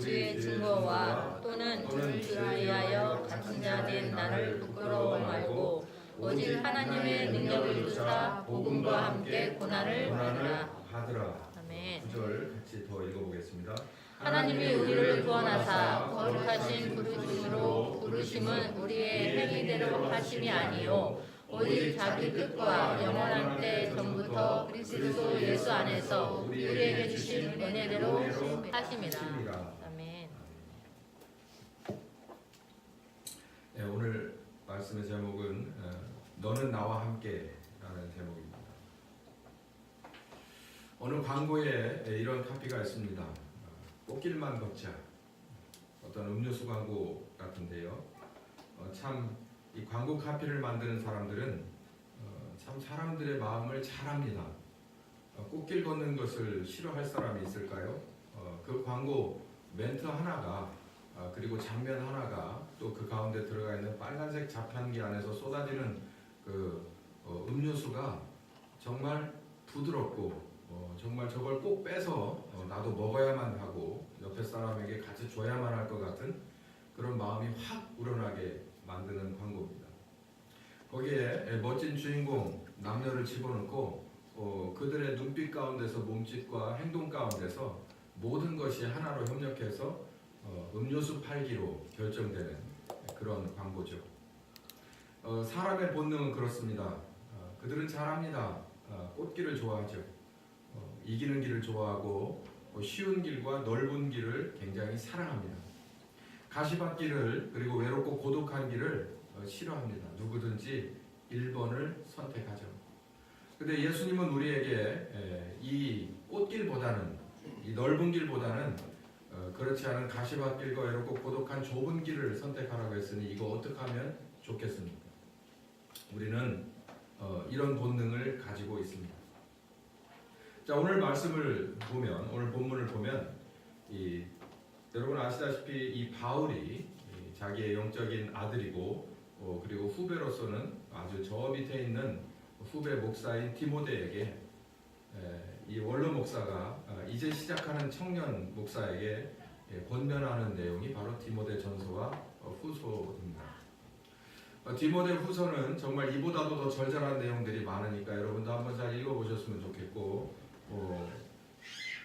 주의 증거와 또는 주를 위하여 갇힌 자 된 나를 부끄러워 말고 오직 하나님의 능력을 주사 복음과 함께 고난을 받으라. 아멘. 9절 같이 더 읽어보겠습니다. 하나님이 우리를 구원하사 거룩하신 부르심으로 부르심은 우리의 행위대로 하심이 아니요 오직 자기 뜻과 영원한 때 전부터 그리스도 예수 안에서 우리에게 주신 은혜대로 하심이라. 아멘. 네, 오늘 말씀의 제목은 너는 나와 함께라는 제목입니다. 어느 광고에 이런 카피가 있습니다. 꽃길만 걷자. 어떤 음료수 광고 같은데요. 참 이 광고 카피를 만드는 사람들은 참 사람들의 마음을 잘 압니다. 꽃길 걷는 것을 싫어할 사람이 있을까요? 그 광고 멘트 하나가 그리고 장면 하나가 또 그 가운데 들어가 있는 빨간색 자판기 안에서 쏟아지는 그 음료수가 정말 부드럽고 정말 저걸 꼭 빼서 나도 먹어야만 하고 옆에 사람에게 같이 줘야만 할 것 같은 그런 마음이 확 우러나게 만드는 광고입니다. 거기에 멋진 주인공 남녀를 집어넣고 그들의 눈빛 가운데서 몸짓과 행동 가운데서 모든 것이 하나로 협력해서 음료수 팔기로 결정되는 그런 광고죠. 사람의 본능은 그렇습니다. 그들은 잘합니다. 꽃길을 좋아하죠. 이기는 길을 좋아하고 쉬운 길과 넓은 길을 굉장히 사랑합니다. 가시밭길을 그리고 외롭고 고독한 길을 싫어합니다. 누구든지 1번을 선택하죠. 근데 예수님은 우리에게 이 꽃길보다는 이 넓은 길보다는 그렇지 않은 가시밭길과 외롭고 고독한 좁은 길을 선택하라고 했으니 이거 어떻게 하면 좋겠습니까? 우리는 이런 본능을 가지고 있습니다. 자, 오늘 말씀을 보면 오늘 본문을 보면 여러분 아시다시피 이 바울이 자기의 영적인 아들이고 그리고 후배로서는 아주 저 밑에 있는 후배 목사인 디모데에게 이 원로 목사가 이제 시작하는 청년 목사에게 권면하는 내용이 바로 디모데 전서와 후서입니다. 디모데 후서는 정말 이보다도 더 절절한 내용들이 많으니까 여러분도 한번 잘 읽어보셨으면 좋겠고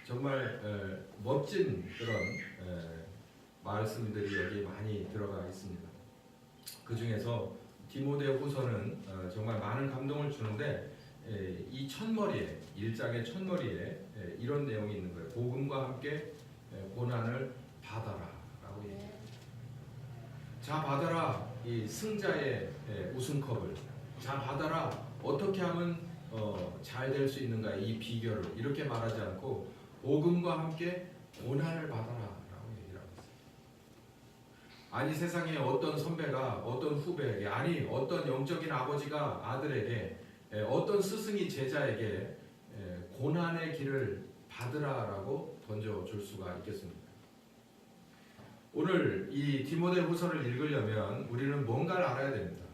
정말 멋진 그런 말씀들이 여기 많이 들어가 있습니다. 그 중에서 디모데 후서는 정말 많은 감동을 주는데 이 첫머리에 1장의 첫머리에 이런 내용이 있는 거예요. 복음과 함께 고난을 받아라 라고 얘기해요. 자 받아라 이 승자의 우승컵을. 자 받아라 어떻게 하면 잘 될 수 있는가 이 비결을 이렇게 말하지 않고 복음과 함께 고난을 받아라 라고 얘기를 하고 있어요. 아니 세상에 어떤 선배가 어떤 후배에게 아니 어떤 영적인 아버지가 아들에게 어떤 스승이 제자에게 고난의 길을 받으라라고 던져줄 수가 있겠습니까? 오늘 이 디모데 후서를 읽으려면 우리는 뭔가를 알아야 됩니다.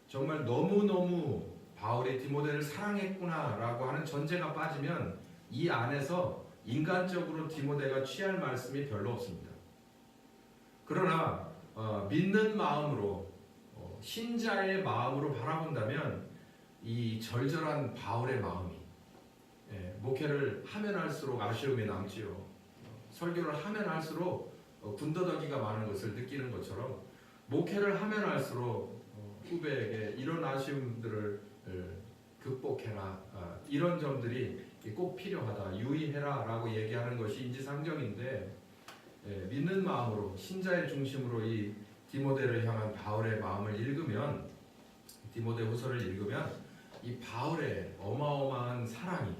정말 너무너무 바울이 디모데를 사랑했구나라고 하는 전제가 빠지면 이 안에서 인간적으로 디모데가 취할 말씀이 별로 없습니다. 그러나 믿는 마음으로 신자의 마음으로 바라본다면 이 절절한 바울의 마음이 목회를 하면 할수록 아쉬움이 남지요. 설교를 하면 할수록 군더더기가 많은 것을 느끼는 것처럼 목회를 하면 할수록 후배에게 이런 아쉬움들을 극복해라 이런 점들이 꼭 필요하다 유의해라 라고 얘기하는 것이 인지상정인데 믿는 마음으로 신자의 중심으로 이 디모데를 향한 바울의 마음을 읽으면 디모데 후서를 읽으면 이 바울의 어마어마한 사랑이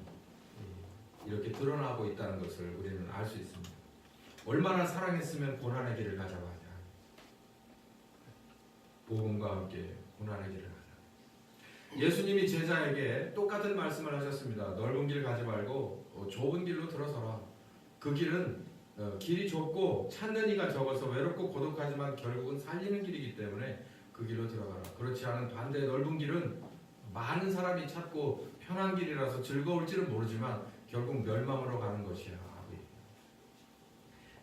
이렇게 드러나고 있다는 것을 우리는 알 수 있습니다. 얼마나 사랑했으면 고난의 길을 가자고 하냐. 복음과 함께 고난의 길을 가자. 예수님이 제자에게 똑같은 말씀을 하셨습니다. 넓은 길 가지 말고 좁은 길로 들어서라. 그 길은 길이 좁고 찾는 이가 적어서 외롭고 고독하지만 결국은 살리는 길이기 때문에 그 길로 들어가라. 그렇지 않은 반대 넓은 길은 많은 사람이 찾고 편한 길이라서 즐거울지는 모르지만 결국 멸망으로 가는 것이야.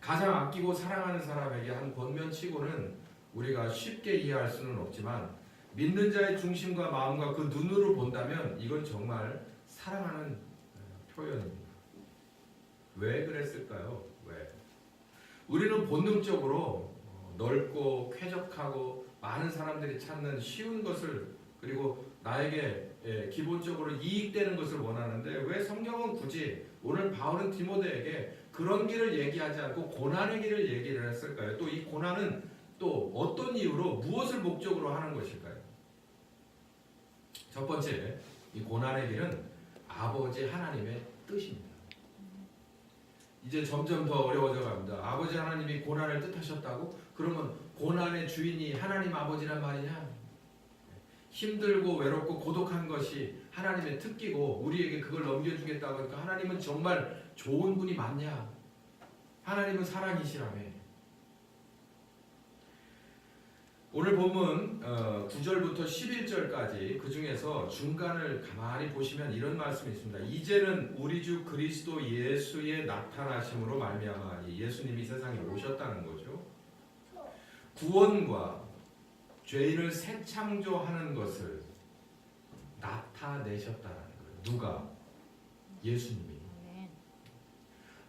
가장 아끼고 사랑하는 사람에게 한 권면치고는 우리가 쉽게 이해할 수는 없지만 믿는 자의 중심과 마음과 그 눈으로 본다면 이건 정말 사랑하는 표현입니다. 왜 그랬을까요? 왜? 우리는 본능적으로 넓고 쾌적하고 많은 사람들이 찾는 쉬운 것을 그리고 나에게 기본적으로 이익되는 것을 원하는데 왜 성경은 굳이 오늘 바울은 디모데에게 그런 길을 얘기하지 않고 고난의 길을 얘기를 했을까요? 또 이 고난은 또 어떤 이유로 무엇을 목적으로 하는 것일까요? 첫 번째, 이 고난의 길은 아버지 하나님의 뜻입니다. 이제 점점 더 어려워져 갑니다. 아버지 하나님이 고난을 뜻하셨다고? 그러면 고난의 주인이 하나님 아버지란 말이냐? 힘들고 외롭고 고독한 것이 하나님의 특기고 우리에게 그걸 넘겨주겠다고 하니까 하나님은 정말 좋은 분이 맞냐? 하나님은 사랑이시라며. 오늘 본문 9절부터 11절까지 그 중에서 중간을 가만히 보시면 이런 말씀이 있습니다. 이제는 우리 주 그리스도 예수의 나타나심으로 말미암아 예수님이 세상에 오셨다는 거죠. 구원과 죄인을 새 창조하는 것을 나타내셨다는 거예요. 누가? 예수님이.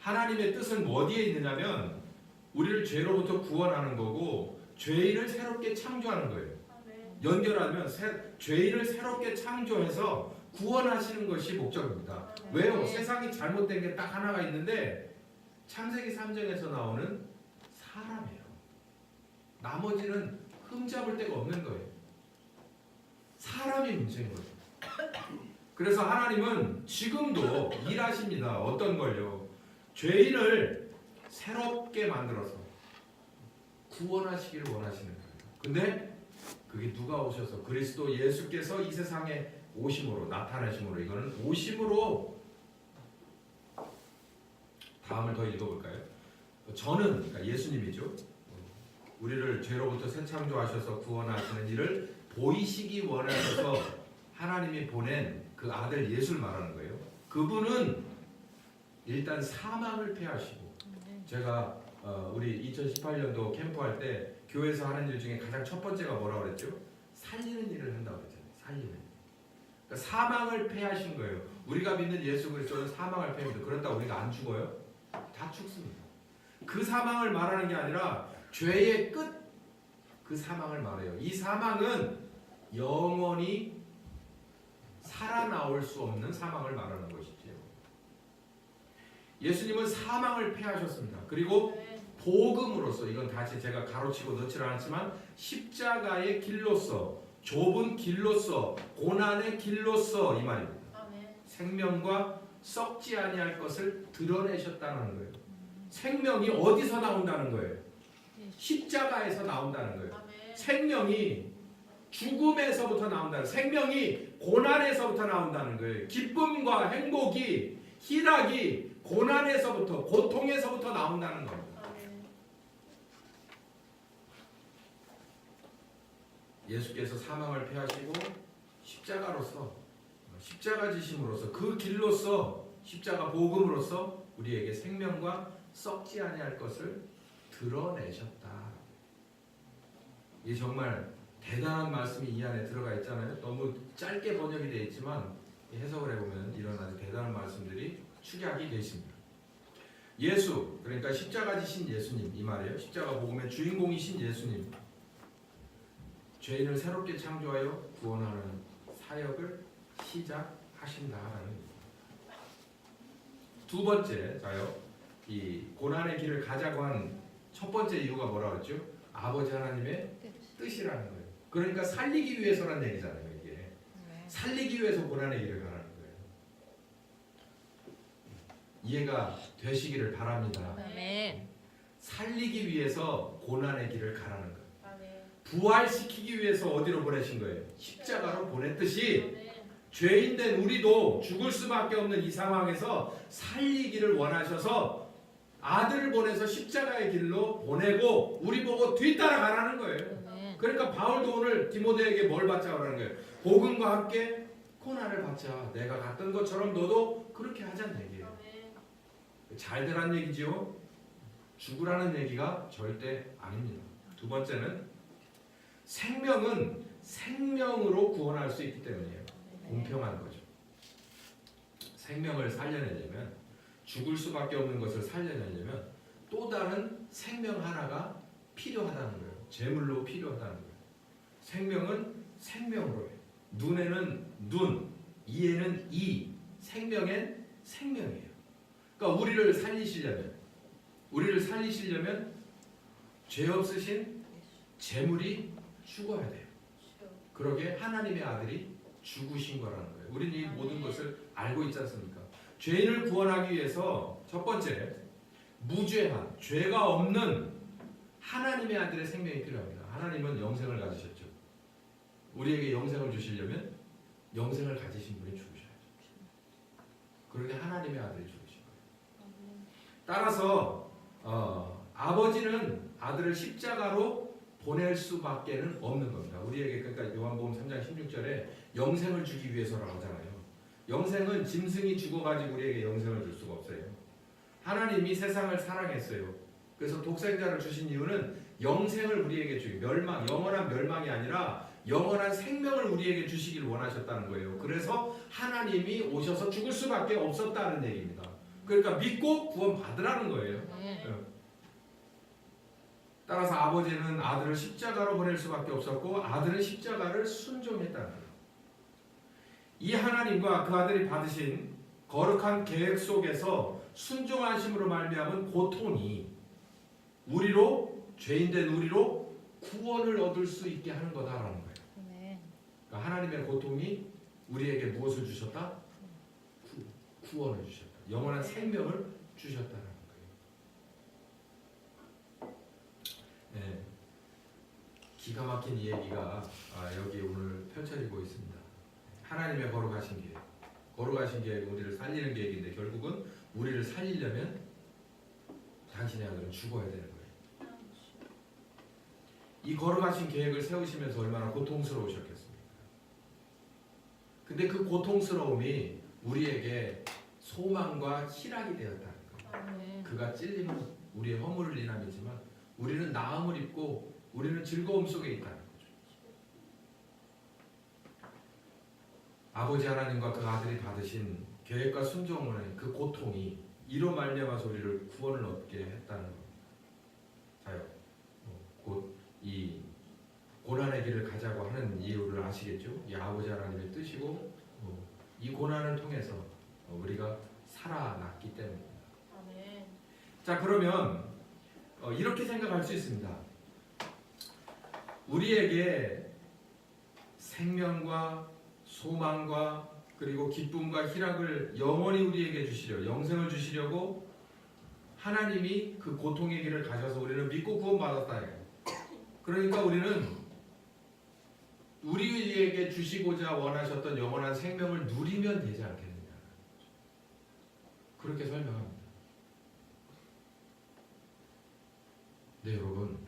하나님의 뜻은 어디에 있느냐면 우리를 죄로부터 구원하는 거고 죄인을 새롭게 창조하는 거예요. 연결하면 죄인을 새롭게 창조해서 구원하시는 것이 목적입니다. 왜요? 세상이 잘못된 게 딱 하나가 있는데 창세기 3장에서 나오는 사람이에요. 나머지는 흠잡을 데가 없는 거예요. 사람이 문제인 거예요. 그래서 하나님은 지금도 일하십니다. 어떤 걸요? 죄인을 새롭게 만들어서 구원하시기를 원하시는 거예요. 근데 그게 누가 오셔서 그리스도 예수께서 이 세상에 오심으로 나타나심으로 이거는 오심으로 다음을 더 읽어볼까요? 저는 그러니까 예수님이죠. 우리를 죄로부터 새 창조하셔서 구원하시는 일을 보이시기 원하셔서 하나님이 보낸 그 아들 예수를 말하는 거예요. 그분은 일단 사망을 패하시고 제가 우리 2018년도 캠프할 때 교회에서 하는 일 중에 가장 첫 번째가 뭐라고 그랬죠? 살리는 일을 한다고 그랬잖아요. 살리는. 그러니까 사망을 패하신 거예요. 우리가 믿는 예수 그리스도는 사망을 패합니다. 그렇다고 우리가 안 죽어요? 다 죽습니다. 그 사망을 말하는 게 아니라 죄의 끝, 그 사망을 말해요. 이 사망은 영원히 살아나올 수 없는 사망을 말하는 것이죠. 예수님은 사망을 패하셨습니다. 그리고 복음으로써 이건 다시 제가 가로치고 넣지 않았지만 십자가의 길로서 좁은 길로서 고난의 길로서 이 말입니다. 생명과 썩지 아니할 것을 드러내셨다는 거예요. 생명이 어디서 나온다는 거예요? 십자가에서 나온다는 거예요. 생명이 죽음에서부터 나온다는 거예요. 생명이 고난에서부터 나온다는 거예요. 기쁨과 행복이 희락이 고난에서부터 고통에서부터 나온다는 겁니다. 예수께서 사망을 패하시고 십자가로서 십자가 지심으로써 그 길로서 십자가 복음으로써 우리에게 생명과 썩지 아니할 것을 드러내셨다. 이게 정말 대단한 말씀이 이 안에 들어가 있잖아요. 너무 짧게 번역이 되어 있지만 해석을 해보면 이런 아주 대단한 말씀들이 축약이 되어 있습니다. 예수, 그러니까 십자가 지신 예수님 이 말이에요. 십자가 복음의 주인공이신 예수님, 죄인을 새롭게 창조하여 구원하는 사역을 시작하신다라는 겁니다. 두 번째, 자요, 이 고난의 길을 가자고 한 첫 번째 이유가 뭐라고 했죠? 아버지 하나님의 뜻이라는 거예요. 그러니까 살리기 위해서라는 얘기잖아요. 이게 살리기 위해서 고난의 길을 가라는 거예요. 이해가 되시기를 바랍니다. 살리기 위해서 고난의 길을 가라는 거예요. 부활시키기 위해서 어디로 보내신 거예요? 십자가로 보냈듯이 죄인된 우리도 죽을 수밖에 없는 이 상황에서 살리기를 원하셔서 아들을 보내서 십자가의 길로 보내고 우리 보고 뒤따라가라는 거예요. 그러니까 바울도 오늘 디모데에게 뭘 받자고 하는 거예요? 복음과 함께 고난을 받자. 내가 갔던 것처럼 너도 그렇게 하자는 얘기예요. 잘 되란 얘기지요. 죽으라는 얘기가 절대 아닙니다. 두 번째는 생명은 생명으로 구원할 수 있기 때문이에요. 공평한 거죠. 생명을 살려내려면, 죽을 수밖에 없는 것을 살려내려면 또 다른 생명 하나가 필요하다는 거예요. 제물로 필요하다는 거예요. 생명은 생명으로 해요. 눈에는 눈, 이에는 이, 생명엔 생명이에요. 그러니까 우리를 살리시려면 죄 없으신 제물이 죽어야 돼요. 그러게 하나님의 아들이 죽으신 거라는 거예요. 우리는 이 모든 것을 알고 있지 않습니까? 죄인을 구원하기 위해서 첫 번째, 무죄한, 죄가 없는 하나님의 아들의 생명이 필요합니다. 하나님은 영생을 가지셨죠. 우리에게 영생을 주시려면 영생을 가지신 분이 죽으셔야죠. 그러게 하나님의 아들이 죽으신 거예요. 따라서 아버지는 아들을 십자가로 보낼 수밖에는 없는 겁니다. 우리에게, 그러니까 요한복음 3장 16절에 영생을 주기 위해서라고 하잖아요. 영생은 짐승이 죽어가지고 우리에게 영생을 줄 수가 없어요. 하나님이 세상을 사랑했어요. 그래서 독생자를 주신 이유는 영생을 우리에게 주기, 영원한 멸망이 아니라 영원한 생명을 우리에게 주시길 원하셨다는 거예요. 그래서 하나님이 오셔서 죽을 수밖에 없었다는 얘기입니다. 그러니까 믿고 구원 받으라는 거예요. 따라서 아버지는 아들을 십자가로 보낼 수밖에 없었고 아들은 십자가를 순종했다는 거예요. 이 하나님과 그 아들이 받으신 거룩한 계획 속에서 순종하심으로 말미암은 고통이 우리로, 죄인된 우리로 구원을 얻을 수 있게 하는 거다라는 거예요. 그러니까 하나님의 고통이 우리에게 무엇을 주셨다? 구원을 주셨다. 영원한 생명을 주셨다는 거예요. 네. 기가 막힌 이 얘기가 여기 오늘 펼쳐지고 있습니다. 하나님의 거룩하신 계획. 거룩하신 계획은 우리를 살리는 계획인데 결국은 우리를 살리려면 당신의 아들은 죽어야 되는 거예요. 이 거룩하신 계획을 세우시면서 얼마나 고통스러우셨겠습니까? 근데 그 고통스러움이 우리에게 소망과 희락이 되었다는 거예요. 그가 찔림은 우리의 허물을 인함이지만 우리는 나음을 입고 우리는 즐거움 속에 있다는 거죠. 아버지 하나님과 그 아들이 받으신 계획과 순종의 그 고통이 이로 말미암아서 우리를 구원을 얻게 했다는 겁니다. 자요, 곧 이 고난의 길을 가자고 하는 이유를 아시겠죠? 이 아버지 하나님의 뜻이고 이 고난을 통해서 우리가 살아났기 때문입니다. 자, 그러면 이렇게 생각할 수 있습니다. 우리에게 생명과 소망과 그리고 기쁨과 희락을 영원히 우리에게 주시려, 영생을 주시려고 하나님이 그 고통의 길을 가셔서 우리는 믿고 구원받았다. 그러니까 우리는 우리에게 주시고자 원하셨던 영원한 생명을 누리면 되지 않겠느냐. 그렇게 설명합니다. 네, 여러분,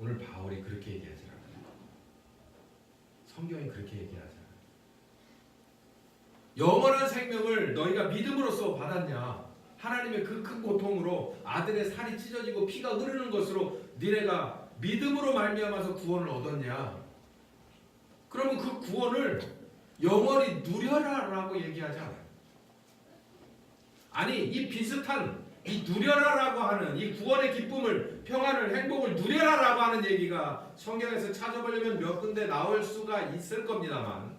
오늘 바울이 그렇게 얘기하지 않아요. 성경이 그렇게 얘기하지 않아요. 영원한 생명을 너희가 믿음으로써 받았냐? 하나님의 그 큰 고통으로 아들의 살이 찢어지고 피가 흐르는 것으로 니네가 믿음으로 말미암아서 구원을 얻었냐? 그러면 그 구원을 영원히 누려라라고 얘기하지 않아요. 아니, 이 비슷한 이 누려라라고 하는 이 구원의 기쁨을, 평안을, 행복을 누려라라고 하는 얘기가 성경에서 찾아보려면 몇 군데 나올 수가 있을 겁니다만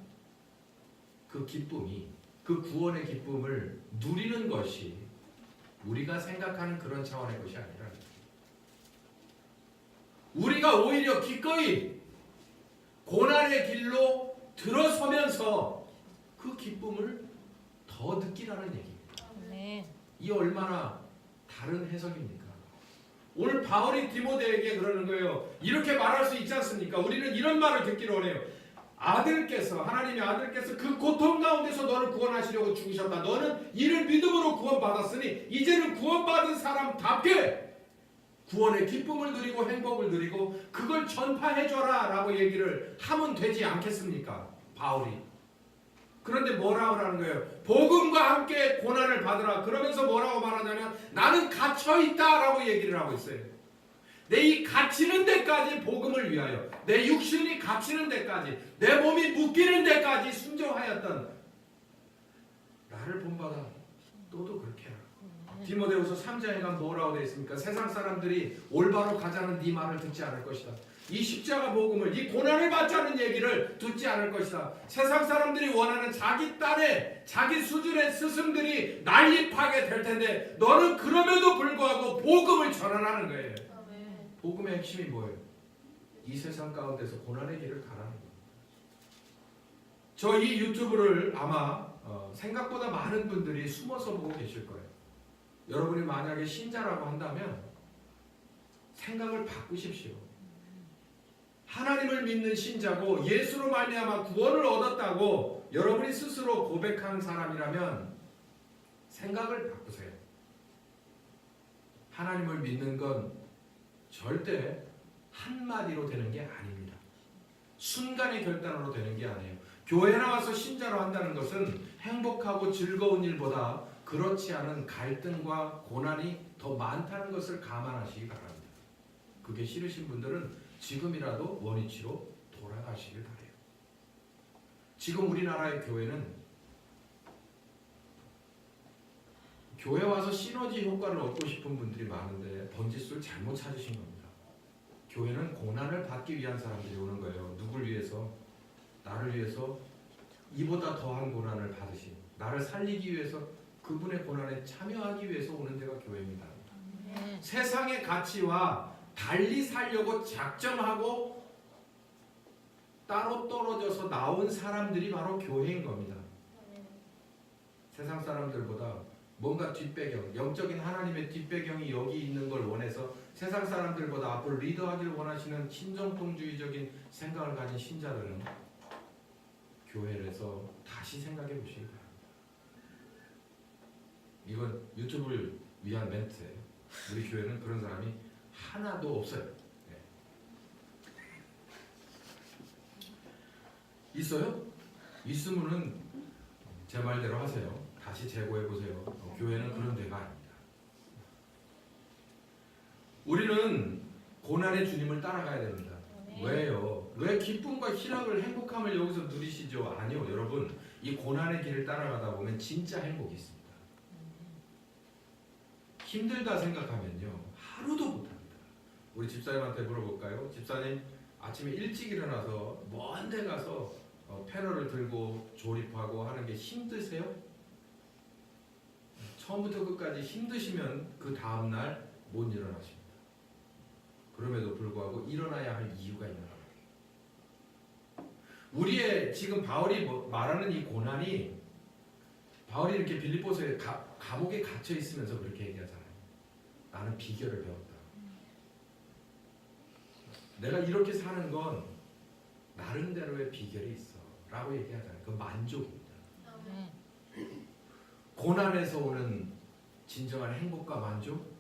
그 기쁨이, 그 구원의 기쁨을 누리는 것이 우리가 생각하는 그런 차원의 것이 아니라 우리가 오히려 기꺼이 고난의 길로 들어서면서 그 기쁨을 더 느끼라는 얘기입니다. 이 얼마나 다른 해석입니까? 오늘 바울이 디모데에게 그러는 거예요. 이렇게 말할 수 있지 않습니까? 우리는 이런 말을 듣기로 원해요. 아들께서, 하나님의 아들께서 그 고통 가운데서 너를 구원하시려고 죽으셨다. 너는 이를 믿음으로 구원받았으니 이제는 구원받은 사람답게 구원의 기쁨을 누리고 행복을 누리고 그걸 전파해줘라 라고 얘기를 하면 되지 않겠습니까? 바울이. 그런데 뭐라고 하는 거예요? 복음과 함께 고난을 받으라. 그러면서 뭐라고 말하냐면 나는 갇혀 있다라고 얘기를 하고 있어요. 내 이 갇히는 데까지 복음을 위하여, 내 육신이 갇히는 데까지, 내 몸이 묶이는 데까지 순종하였던 나를 본받아. 너도 그렇게 해라. 디모데후서 3장에 가면 뭐라고 되어 있습니까? 세상 사람들이 올바로 가자는 네 말을 듣지 않을 것이다. 이 십자가 복음을, 이 고난을 받자는 얘기를 듣지 않을 것이다. 세상 사람들이 원하는 자기 딴에 자기 수준의 스승들이 난립하게 될 텐데 너는 그럼에도 불구하고 복음을 전환하는 거예요. 복음의 핵심이 뭐예요? 이 세상 가운데서 고난의 길을 가라는 거예요. 저 이 유튜브를 아마 생각보다 많은 분들이 숨어서 보고 계실 거예요. 여러분이 만약에 신자라고 한다면 생각을 바꾸십시오. 하나님을 믿는 신자고 예수로 말미암아 구원을 얻었다고 여러분이 스스로 고백한 사람이라면 생각을 바꾸세요. 하나님을 믿는 건 절대 한마디로 되는 게 아닙니다. 순간의 결단으로 되는 게 아니에요. 교회 나와서 신자로 한다는 것은 행복하고 즐거운 일보다 그렇지 않은 갈등과 고난이 더 많다는 것을 감안하시기 바랍니다. 그게 싫으신 분들은 지금이라도 원위치로 돌아가시길 바라요. 지금 우리나라의 교회는 교회 와서 시너지 효과를 얻고 싶은 분들이 많은데 번지수를 잘못 찾으신 겁니다. 교회는 고난을 받기 위한 사람들이 오는 거예요. 누굴 위해서? 나를 위해서 이보다 더한 고난을 받으신, 나를 살리기 위해서 그분의 고난에 참여하기 위해서 오는 데가 교회입니다. 세상의 가치와 달리 살려고 작정하고 따로 떨어져서 나온 사람들이 바로 교회인 겁니다. 세상 사람들보다 뭔가 뒷배경, 영적인 하나님의 뒷배경이 여기 있는 걸 원해서 세상 사람들보다 앞으로 리더하기를 원하시는 신정통주의적인 생각을 가진 신자들은 교회에서 다시 생각해 보시기 바랍니다. 이건 유튜브를 위한 멘트예요. 우리 교회는 그런 사람이 하나도 없어요. 네. 있어요? 있으면은 제 말대로 하세요. 다시 재고해 보세요. 교회는 그런 데가 아닙니다. 우리는 고난의 주님을 따라가야 됩니다. 왜요? 왜 기쁨과 희락을, 행복함을 여기서 누리시죠? 아니요, 여러분. 이 고난의 길을 따라가다 보면 진짜 행복이 있습니다. 힘들다 생각하면요, 하루도 못합니다. 우리 집사님한테 물어볼까요? 집사님, 아침에 일찍 일어나서 먼 데 가서 패널을 들고 조립하고 하는 게 힘드세요? 처음부터 끝까지 힘드시면 그 다음날 못 일어나십니다. 그럼에도 불구하고 일어나야 할 이유가 있는 거예요. 우리의 지금 바울이 말하는 이 고난이, 바울이 이렇게 빌립보서에 감옥에 갇혀 있으면서 그렇게 얘기하잖아요. 나는 비결을 배웠다. 내가 이렇게 사는 건 나름대로의 비결이 있어 라고 얘기하잖아요. 그건 만족입니다. 고난에서 오는 진정한 행복과 만족,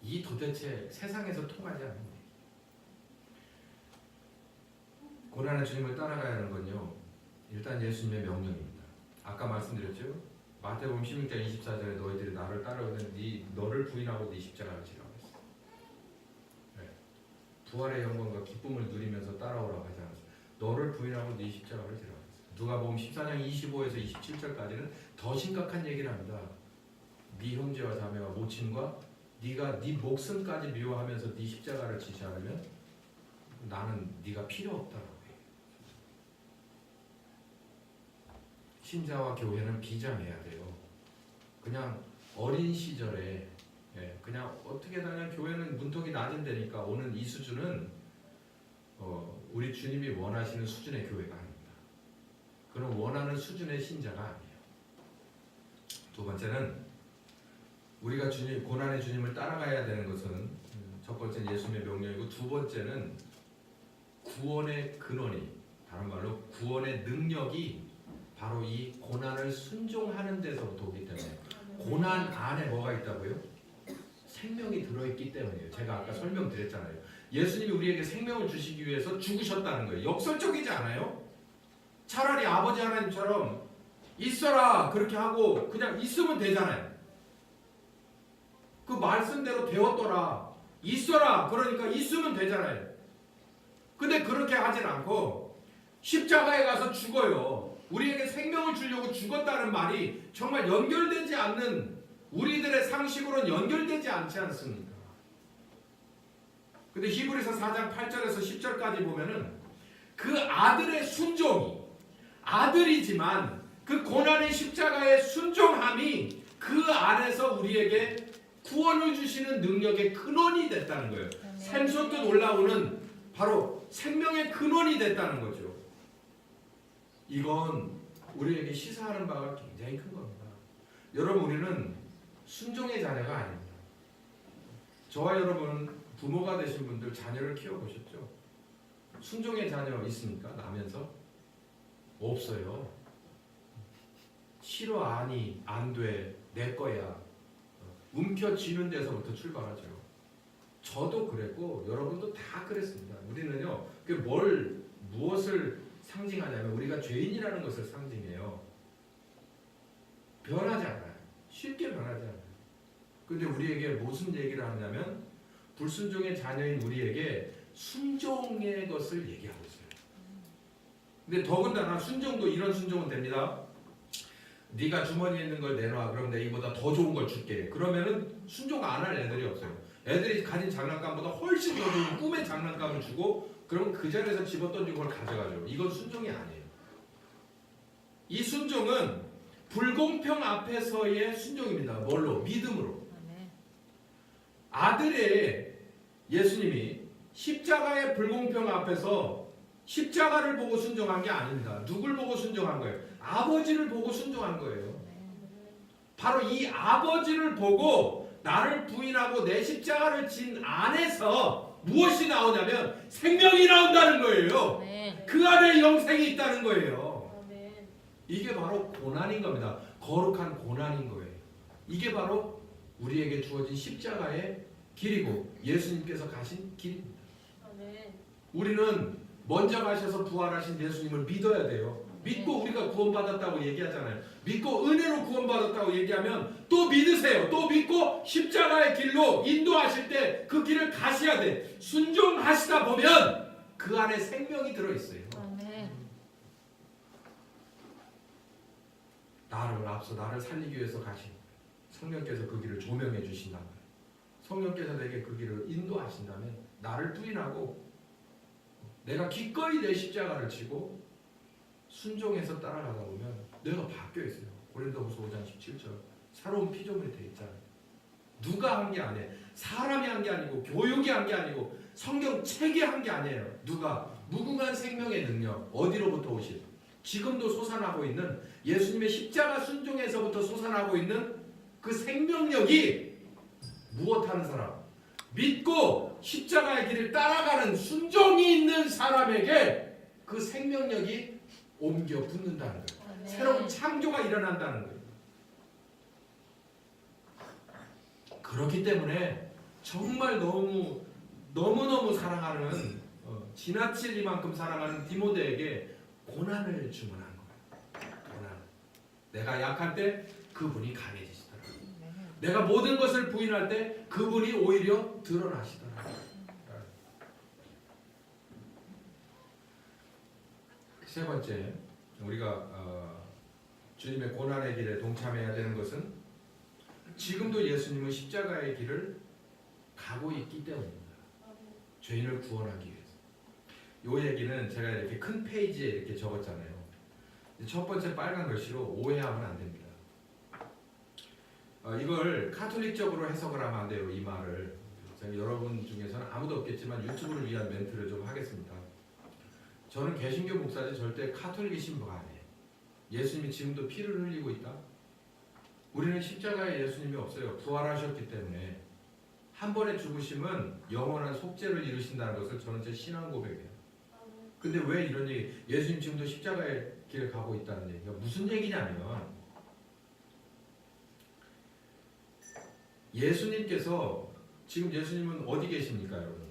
이 도대체 세상에서 통하지 않는 거예요. 고난의 주님을 따라가야 하는 건요, 일단 예수님의 명령입니다. 아까 말씀드렸죠? 마태복음 16장 24절에 너희들이 나를 따르거든 너를 부인하고 네 십자가를 지라고 했어요. 네. 부활의 영광과 기쁨을 누리면서 따라오라고 하지 않았어요. 너를 부인하고 네 십자가를 지라고 했어요. 누가복음 14장 25에서 27절까지는 더 심각한 얘기를 합니다. 네 형제와 자매와 모친과 네가 네 목숨까지 미워하면서 네 십자가를 지지 않으면 나는 네가 필요 없다라고 해요. 신자와 교회는 비장해야 돼요. 그냥 어린 시절에 그냥 어떻게 다냐, 교회는 문턱이 낮은 데니까 오는 이 수준은 우리 주님이 원하시는 수준의 교회가 아닙니다. 그런 원하는 수준의 신자가 아니에요. 두 번째는 우리가 고난의 주님을 따라가야 되는 것은 첫 번째는 예수님의 명령이고, 두 번째는 구원의 근원이, 다른 말로 구원의 능력이 바로 이 고난을 순종하는 데서부터 오기 때문에, 고난 안에 뭐가 있다고요? 생명이 들어있기 때문이에요. 제가 아까 설명드렸잖아요. 예수님이 우리에게 생명을 주시기 위해서 죽으셨다는 거예요. 역설적이지 않아요? 차라리 아버지 하나님처럼 있어라 그렇게 하고 그냥 있으면 되잖아요. 그 말씀대로 되었더라. 있어라 그러니까 있으면 되잖아요. 근데 그렇게 하진 않고 십자가에 가서 죽어요. 우리에게 생명을 주려고 죽었다는 말이 정말 연결되지 않는, 우리들의 상식으로는 연결되지 않지 않습니까? 근데 히브리서 4장 8절에서 10절까지 보면은 그 아들의 순종이, 아들이지만 그 고난의 십자가의 순종함이 그 안에서 우리에게 구원을 주시는 능력의 근원이 됐다는 거예요. 샘솟듯 올라오는 바로 생명의 근원이 됐다는 거죠. 이건 우리에게 시사하는 바가 굉장히 큰 겁니다. 여러분, 우리는 순종의 자녀가 아닙니다. 저와 여러분 부모가 되신 분들 자녀를 키워보셨죠? 순종의 자녀 있습니까? 나면서? 없어요. 싫어, 아니, 안 돼, 내 거야. 움켜쥐는 데서부터 출발하죠. 저도 그랬고 여러분도 다 그랬습니다. 우리는요, 무엇을 상징하냐면 우리가 죄인이라는 것을 상징해요. 변하지 않아요. 쉽게 변하지 않아요. 근데 우리에게 무슨 얘기를 하냐면 불순종의 자녀인 우리에게 순종의 것을 얘기하고 있어요. 근데 더군다나 순종도 이런 순종은 됩니다. 네가 주머니에 있는 걸 내놔. 그럼 내가 이보다 더 좋은 걸 줄게. 그러면은 순종 안 할 애들이 없어요. 애들이 가진 장난감보다 훨씬 더 좋은 꿈의 장난감을 주고 그러면 그 자리에서 집어던지고 그걸 가져가죠. 이건 순종이 아니에요. 이 순종은 불공평 앞에서의 순종입니다. 뭘로? 믿음으로. 아들의 예수님이 십자가의 불공평 앞에서 십자가를 보고 순종한 게 아닙니다. 누굴 보고 순종한 거예요? 아버지를 보고 순종한 거예요. 바로 이 아버지를 보고 나를 부인하고 내 십자가를 진 안에서 무엇이 나오냐면 생명이 나온다는 거예요. 그 안에 영생이 있다는 거예요. 이게 바로 고난인 겁니다. 거룩한 고난인 거예요. 이게 바로 우리에게 주어진 십자가의 길이고 예수님께서 가신 길입니다. 우리는 먼저 가셔서 부활하신 예수님을 믿어야 돼요. 믿고 우리가 구원받았다고 얘기하잖아요. 믿고 은혜로 구원받았다고 얘기하면 또 믿으세요. 또 믿고 십자가의 길로 인도하실 때 그 길을 가셔야 돼. 순종하시다 보면 그 안에 생명이 들어있어요. 나를 살리기 위해서 가신 성령께서 그 길을 조명해 주신다면, 성령께서 내게 그 길을 인도하신다면 나를 부인하고 내가 기꺼이 내 십자가를 지고 순종해서 따라가다 보면 내가 바뀌어 있어요. 고린도후서 5장 17절 새로운 피조물이 되어 있잖아요. 누가 한 게 아니에요. 사람이 한 게 아니고 교육이 한 게 아니고 성경책이 한 게 아니에요. 누가? 무궁한 생명의 능력 어디로부터 오신? 지금도 솟아나고 있는 예수님의 십자가 순종에서부터 솟아나고 있는 그 생명력이 무엇하는 사람? 믿고 십자가의 길을 따라가는 순종이 있는 사람에게 그 생명력이 옮겨 붙는다는 거예요. 새로운 창조가 일어난다는 거예요. 그렇기 때문에 정말 너무너무 사랑하는 지나칠 이만큼 사랑하는 디모데에게 고난을 주문한 거예요. 고난. 내가 약할 때 그분이 강해지시더라고요. 내가 모든 것을 부인할 때 그분이 오히려 드러나시더라고요. 세 번째, 우리가 주님의 고난의 길에 동참해야 되는 것은 지금도 예수님은 십자가의 길을 가고 있기 때문입니다. 죄인을 구원하기 위해서. 이 얘기는 제가 이렇게 큰 페이지에 이렇게 적었잖아요. 첫 번째 빨간 글씨로 오해하면 안 됩니다. 이걸 카톨릭적으로 해석을 하면 안 돼요. 이 말을. 제가 여러분 중에서는 아무도 없겠지만 유튜브를 위한 멘트를 좀 하겠습니다. 저는 개신교 목사지 절대 카톨릭의 신부가 아니에요. 예수님이 지금도 피를 흘리고 있다. 우리는 십자가에 예수님이 없어요. 부활하셨기 때문에 한 번의 죽으심은 영원한 속죄를 이루신다는 것을 저는 제 신앙 고백이에요. 근데 왜 이런 얘기? 예수님 지금도 십자가의 길을 가고 있다는 얘기가 무슨 얘기냐면 예수님께서 지금 예수님은 어디 계십니까, 여러분?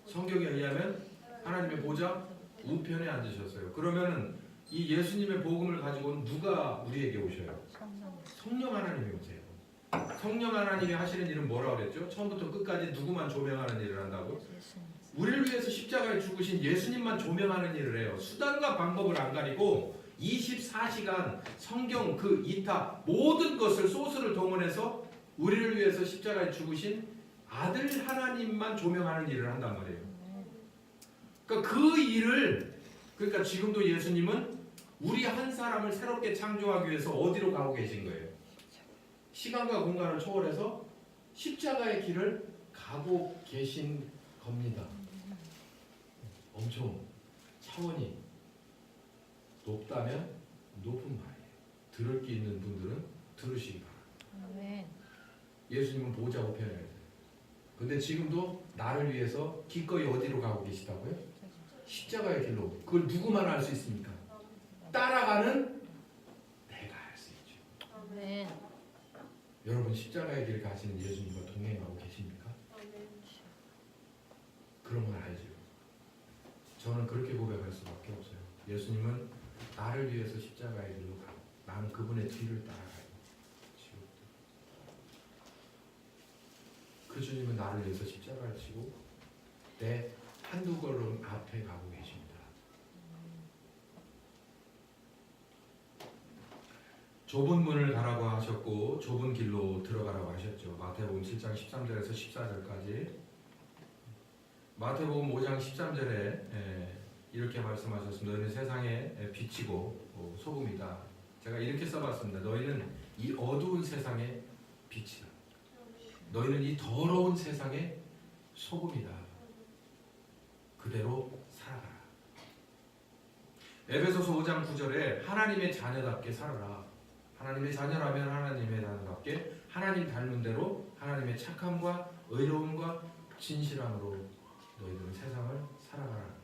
성경에 의하면 하나님의 보좌 우편에 앉으셨어요. 그러면은 이 예수님의 복음을 가지고 누가 우리에게 오셔요? 성령 하나님이 오세요. 성령 하나님이 하시는 일은 뭐라고 그랬죠? 처음부터 끝까지 누구만 조명하는 일을 한다고? 우리를 위해서 십자가에 죽으신 예수님만 조명하는 일을 해요. 수단과 방법을 안 가리고 24시간 성경 그 이탑 모든 것을 소스를 동원해서 우리를 위해서 십자가에 죽으신 아들 하나님만 조명하는 일을 한단 말이에요. 그러니까 그 일을 그러니까 지금도 예수님은 우리 한 사람을 새롭게 창조하기 위해서 어디로 가고 계신 거예요? 시간과 공간을 초월해서 십자가의 길을 가고 계신 겁니다. 엄청 차원이 높다면 높은 말이에요. 들을 게 있는 분들은 들으시기 바랍니다. 예수님은 보좌 우편에 있어요. 근데 지금도 나를 위해서 기꺼이 어디로 가고 계시다고요? 십자가의 길로. 그걸 누구만 알 수 있습니까? 따라가는 내가 알 수 있죠. 여러분 십자가의 길 가시는 예수님과 동행하고 계십니까? 그런 건 알죠. 저는 그렇게 고백할 수밖에 없어요. 예수님은 나를 위해서 십자가의 길로 가고 나는 그분의 뒤를 따라가요. 그 주님은 나를 위해서 십자가를 지고 내 한두 걸음 앞에 가고 계십니다. 좁은 문을 가라고 하셨고 좁은 길로 들어가라고 하셨죠. 마태복음 7장 13절에서 14절까지. 마태복음 5장 13절에 이렇게 말씀하셨습니다. 너희는 세상의 빛이고 소금이다. 제가 이렇게 써봤습니다. 너희는 이 어두운 세상의 빛이다. 너희는 이 더러운 세상의 소금이다. 그대로 살아가라. 에베소서 5장 9절에 하나님의 자녀답게 살아라. 하나님의 자녀라면 하나님의 자녀답게 하나님 닮은 대로 하나님의 착함과 의로움과 진실함으로 너희들은 세상을 살아가라.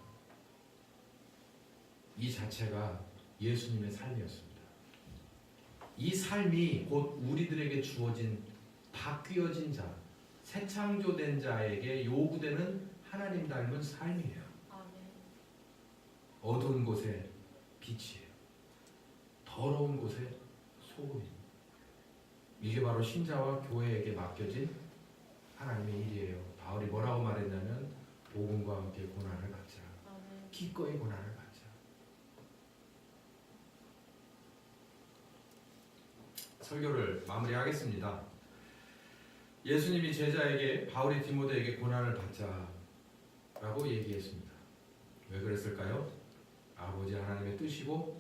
이 자체가 예수님의 삶이었습니다. 이 삶이 곧 우리들에게 주어진 바뀌어진 자, 새 창조된 자에게 요구되는 하나님 닮은 삶이에요. 어두운 곳에 빛이에요. 더러운 곳에 소금입니다. 이게 바로 신자와 교회에게 맡겨진 하나님의 일이에요. 바울이 뭐라고 말했냐면 복음과 함께 고난을 받자. 기꺼이 고난을 받자. 설교를 마무리하겠습니다. 예수님이 제자에게 바울이 디모데에게 고난을 받자라고 얘기했습니다. 왜 그랬을까요? 아버지 하나님의 뜻이고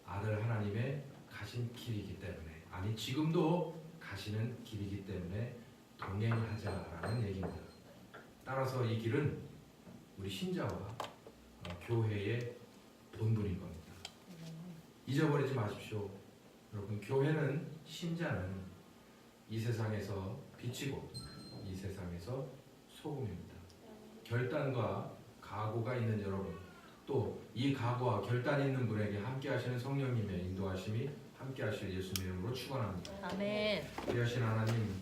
아들 하나님의 가신 길이기 때문에, 아니 지금도 가시는 길이기 때문에 동행하자라는 얘기입니다. 따라서 이 길은 우리 신자와 교회의 본분인 겁니다. 잊어버리지 마십시오. 여러분, 교회는, 신자는 이 세상에서 빛이고 이 세상에서 소금입니다. 결단과 각오가 있는 여러분, 또 이 각오와 결단이 있는 분에게 함께 하시는 성령님의 인도하심이 함께 하실 예수님의 이름으로 축원합니다. 아멘. 귀하신 하나님,